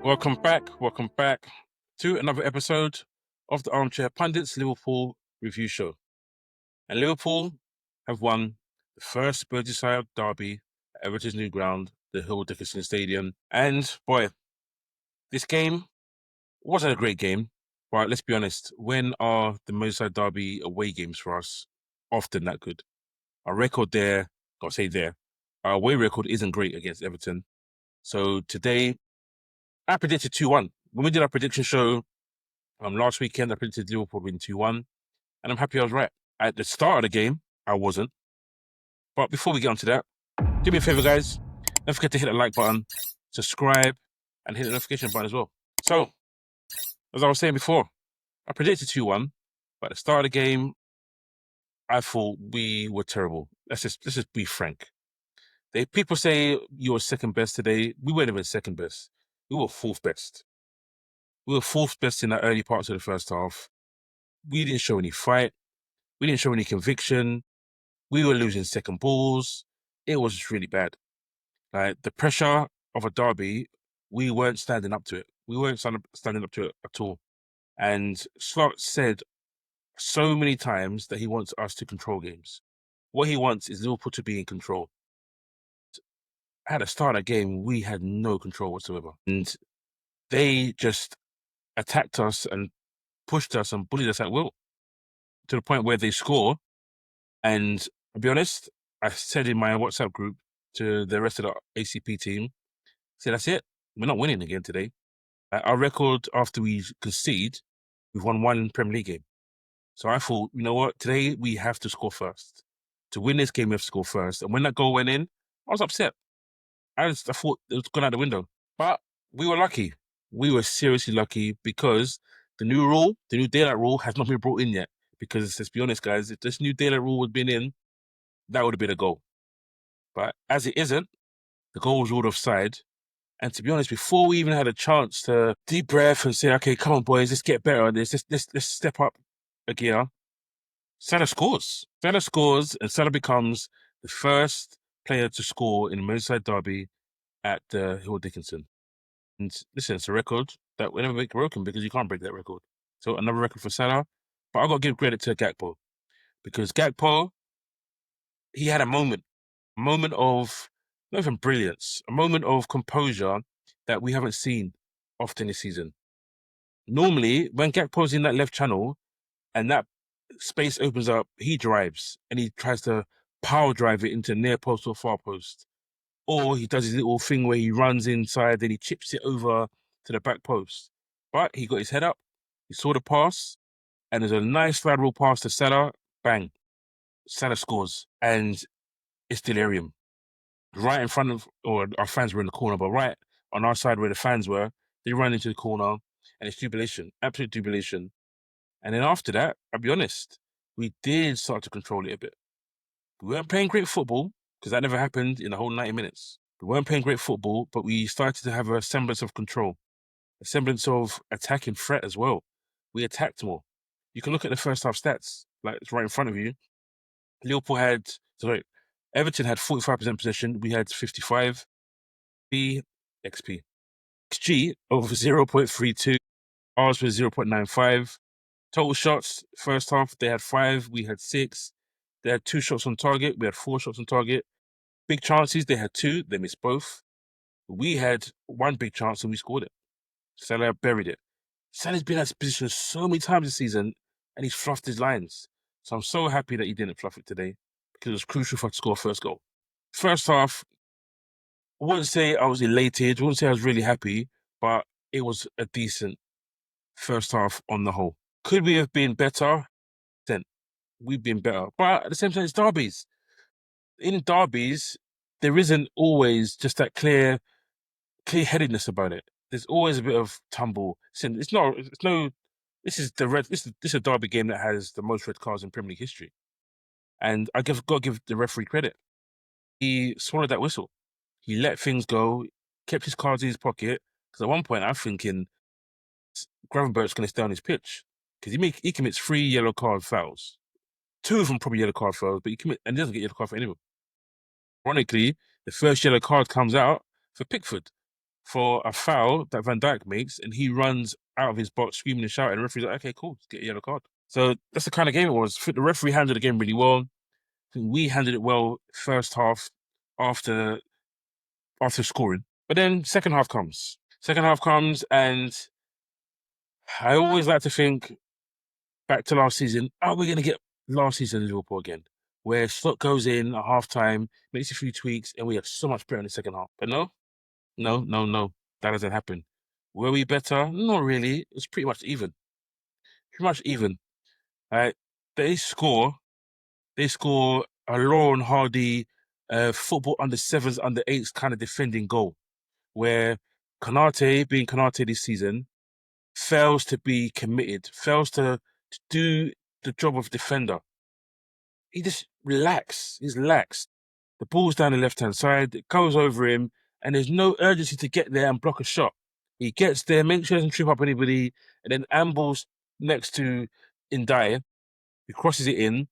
Welcome back to another episode of the Armchair Pundits Liverpool Review Show. And Liverpool have won the first Merseyside derby at Everton's new ground, the Hill Dickinson Stadium. And boy, this game wasn't a great game, but let's be honest, when are the Merseyside derby away games for us often that good? Our record there, gotta say there, our away record isn't great against Everton. So today, I predicted 2-1. When we did our prediction show last weekend, I predicted Liverpool win 2-1, and I'm happy I was right. At the start of the game, I wasn't. But before we get on to that, do me a favor, guys. Don't forget to hit the like button, subscribe, and hit the notification button as well. So, as I was saying before, I predicted 2-1, but at the start of the game, I thought we were terrible. Let's just be frank. People say you were second best today. We weren't even second best. We were fourth best. We were fourth best in the early parts of the first half. We didn't show any fight. We didn't show any conviction. We were losing second balls. It was just really bad. The pressure of a derby, we weren't standing up to it. We weren't standing up to it at all. And Slot said so many times that he wants us to control games. What he wants is Liverpool to be in control. At the start of the game, we had no control whatsoever. And they just attacked us and pushed us and bullied us at will to the point where they score. And I'll be honest, I said in my WhatsApp group to the rest of the ACP team, I said, that's it. We're not winning again today. Our record after we concede, we've won one Premier League game. So I thought, you know what? Today we have to score first. To win this game, we have to score first. And when that goal went in, I was upset. I thought it was gone out the window. But we were lucky. We were seriously lucky because the new daylight rule has not been brought in yet. Because let's be honest, guys, if this new daylight rule had been in, that would have been a goal. But as it isn't, the goal was ruled offside. And to be honest, before we even had a chance to deep breath and say, okay, come on, boys, let's get better at this. Let's step up a gear. Salah scores. Salah scores, and Salah becomes the first player to score in a Merseyside derby at Hill Dickinson. And listen, it's a record that will never be broken because you can't break that record. So another record for Salah. But I've got to give credit to Gakpo. Because Gakpo, he had a moment of not even brilliance, a moment of composure that we haven't seen often this season. Normally, when Gakpo's in that left channel and that space opens up, he drives and he tries to power drive it into near post or far post. Or he does his little thing where he runs inside and he chips it over to the back post. But he got his head up, he saw the pass, and there's a nice lateral pass to Salah, bang. Salah scores, and it's delirium. Right in front of, or our fans were in the corner, but right on our side where the fans were, they ran into the corner, and it's jubilation, absolute jubilation. And then after that, I'll be honest, we did start to control it a bit. We weren't playing great football, because that never happened in the whole 90 minutes. We weren't playing great football, but we started to have a semblance of control, a semblance of attacking threat as well. We attacked more. You can look at the first half stats, like it's right in front of you. Everton had 45% possession. We had 55. XP. XG over 0.32. Ours was 0.95. Total shots, first half, they had 5. We had 6. They had 2 shots on target. We had 4 shots on target. Big chances, they had 2. They missed both. We had 1 big chance and we scored it. Salah buried it. Salah's been in that position so many times this season and he's fluffed his lines. So I'm so happy that he didn't fluff it today because it was crucial for us to score a first goal. First half, I wouldn't say I was elated. I wouldn't say I was really happy, but it was a decent first half on the whole. Could we have been better? Then we've been better. But at the same time, it's derbies. In derbies, there isn't always just that clear-headedness about it. There's always a bit of tumble. This is a derby game that has the most red cards in Premier League history. And got to give the referee credit. He swallowed that whistle. He let things go, kept his cards in his pocket. Because at one point, I'm thinking Gravenberch's going to stay on his pitch. Because he commits 3 yellow card fouls. 2 of them probably yellow card fouls, but he doesn't get yellow card for any of them. Ironically, the first yellow card comes out for Pickford for a foul that Van Dijk makes, and he runs out of his box screaming and shouting. And the referee's like, okay, cool, let's get a yellow card. So that's the kind of game it was. I think the referee handled the game really well. I think we handled it well first half after scoring. But then second half comes. Second half comes, and I always like to think back to last season. Are we going to get last season in Liverpool again? Where Slot goes in at half time, makes a few tweaks, and we have so much better in the second half. But no, no, no, no. That doesn't happen. Were we better? Not really. It's pretty much even. Pretty much even. Right? They score. They score a Lauren Hardy football under sevens, under eights kind of defending goal, where Kanate, being Kanate this season, fails to be committed, fails to do the job of defender. He just relaxed. He's lax. The ball's down the left-hand side. It goes over him, and there's no urgency to get there and block a shot. He gets there, makes sure he doesn't trip up anybody, and then ambles next to Ndiaye. He crosses it in.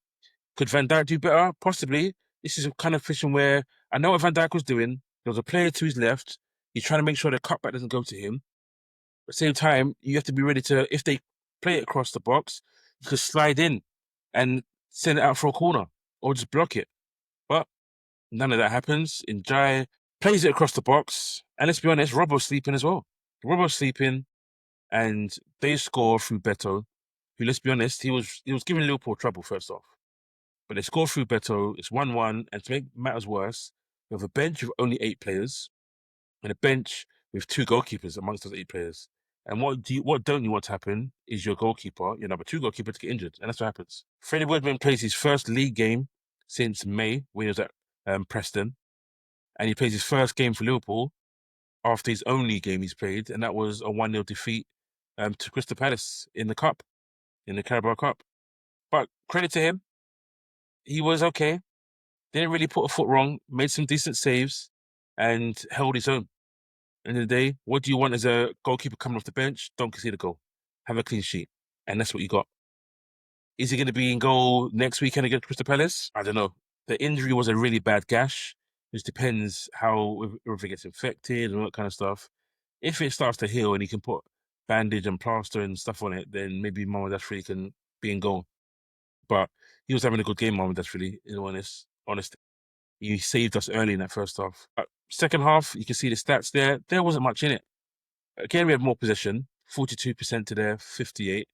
Could Van Dijk do better? Possibly. This is a kind of position where I know what Van Dijk was doing. There was a player to his left. He's trying to make sure the cutback doesn't go to him. At the same time, you have to be ready to, if they play it across the box, you could slide in and send it out for a corner or just block it. But none of that happens. Ndiaye plays it across the box. And let's be honest, Robbo's sleeping as well. Robbo's sleeping, and they score through Beto, who, let's be honest, he was giving Liverpool trouble first off. But they score through Beto. It's 1-1. And to make matters worse, we have a bench with only 8 players and a bench with 2 goalkeepers amongst those 8 players. And what don't you want to happen is your goalkeeper, your number 2 goalkeeper, to get injured. And that's what happens. Freddie Woodman plays his first league game since May when he was at Preston. And he plays his first game for Liverpool after his only game he's played. And that was a 1-0 defeat to Crystal Palace in the Cup, in the Carabao Cup. But credit to him, he was okay. Didn't really put a foot wrong, made some decent saves, and held his own. End of the day, what do you want as a goalkeeper coming off the bench? Don't concede a goal. Have a clean sheet. And that's what you got. Is he going to be in goal next weekend against Crystal Palace? I don't know. The injury was a really bad gash. It just depends if it gets infected and all that kind of stuff. If it starts to heal and he can put bandage and plaster and stuff on it, then maybe Mohamed Salah can be in goal. But he was having a good game, Mohamed Salah, in all honesty. He saved us early in that first half. Second half, you can see the stats there. There wasn't much in it. Again, we had more possession, 42% to their 58.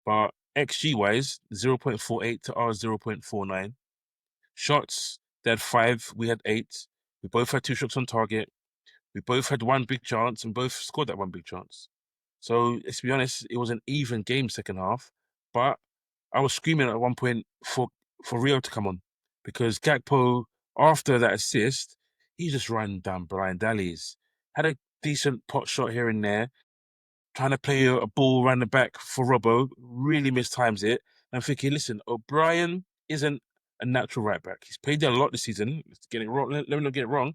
But XG-wise, 0.48 to ours 0.49. Shots, they had 5, we had 8. We both had 2 shots on target. We both had 1 big chance and both scored that 1 big chance. So, let's be honest, it was an even game second half. But I was screaming at one point for Rio to come on, because Gakpo, after that assist, he just ran down blind alleys. Had a decent pot shot here and there, trying to play a ball around the back for Robbo, really mistimes it. I'm thinking, listen, O'Brien isn't a natural right back. He's played there a lot this season. Let's get it wrong. Let me not get it wrong.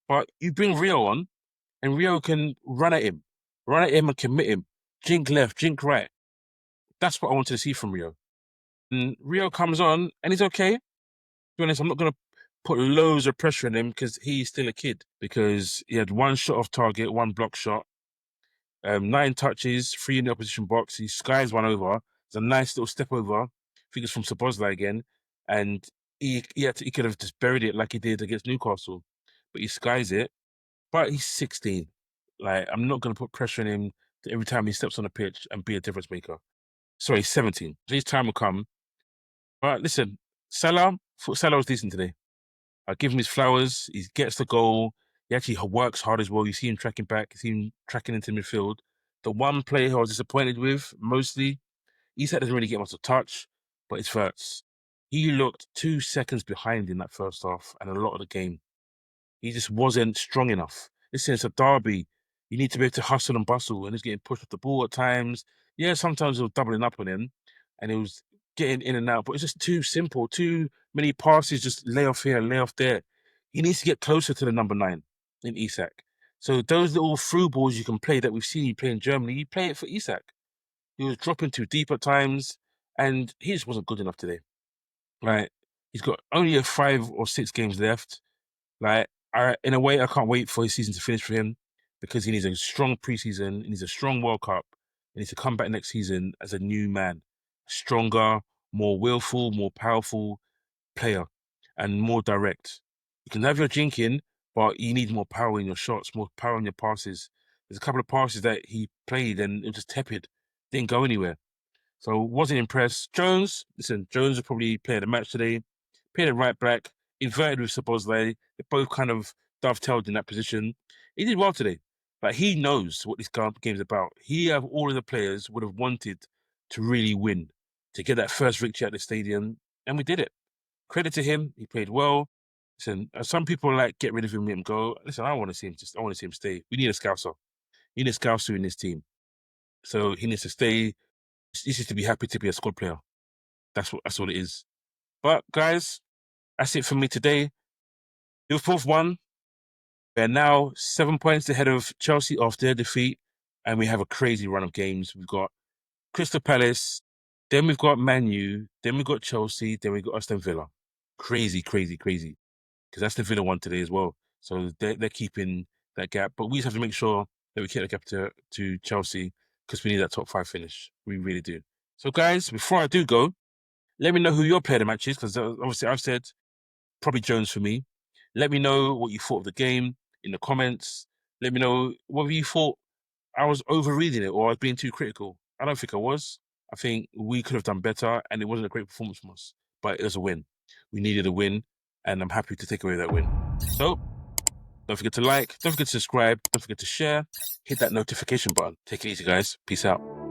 But you bring Rio on, and Rio can run at him and commit him. Jink left, jink right. That's what I wanted to see from Rio. And Rio comes on, and he's okay. To be honest, I'm not going to put loads of pressure on him because he's still a kid. Because he had 1 shot off target, 1 block shot, 9 touches, 3 in the opposition box. He skies 1 over. It's a nice little step over. I think it's from Szoboszlai again. And he could have just buried it like he did against Newcastle. But he skies it. But he's 16. Like, I'm not going to put pressure on him every time he steps on the pitch and be a difference maker. Sorry, 17. His time will come. But listen, Salah was decent today. I give him his flowers. He gets the goal. He actually works hard as well. You see him tracking back. You see him tracking into midfield. The one player who I was disappointed with, mostly, Isak doesn't really get much of touch, but it's Verts. He looked 2 seconds behind in that first half and a lot of the game. He just wasn't strong enough. Listen, it's a derby. You need to be able to hustle and bustle, and he's getting pushed off the ball at times. Yeah, sometimes it was doubling up on him, and it was getting in and out, but it's just too simple. Too many passes, just lay off here, lay off there. He needs to get closer to the number 9 in Isak. So those little through balls you can play that we've seen you play in Germany, you play it for Isak. He was dropping too deep at times, and he just wasn't good enough today. Right? He's got only 5 or 6 games left. Like, in a way, I can't wait for his season to finish for him, because he needs a strong preseason, he needs a strong World Cup, he needs to come back next season as a new man, stronger, more willful, more powerful player, and more direct. You can have your jinking, but you need more power in your shots, more power in your passes. There's a couple of passes that he played and it was just tepid, didn't go anywhere. So wasn't impressed. Jones, listen, Jones will probably play the match today. Played it right back, inverted with Szoboszlai. They both kind of dovetailed in that position. He did well today. But he knows what this game's about. He, of all of the players, would have wanted to really win, to get that first victory at the stadium, and we did it. Credit to him. He played well. Listen, some people are like, get rid of him, let him go. Listen, I want to see him. I want to see him stay. We need a scouser. We need a scouser in this team. So he needs to stay. He needs to be happy to be a squad player. That's all it is. But guys, that's it for me today. Liverpool's won. We're now 7 points ahead of Chelsea after their defeat, and we have a crazy run of games. We've got Crystal Palace, then we've got Man U, then we've got Chelsea, then we've got Aston Villa. Crazy, crazy, crazy. Because Aston Villa won today as well. So they're keeping that gap. But we just have to make sure that we keep the gap to Chelsea because we need that top 5 finish. We really do. So guys, before I do go, let me know who your player of the match is, because obviously I've said probably Jones for me. Let me know what you thought of the game in the comments. Let me know whether you thought I was overreading it or I was being too critical. I don't think I was. I think we could have done better, and it wasn't a great performance from us, but it was a win. We needed a win, and I'm happy to take away that win. So, don't forget to like, don't forget to subscribe, don't forget to share, hit that notification button. Take it easy, guys. Peace out.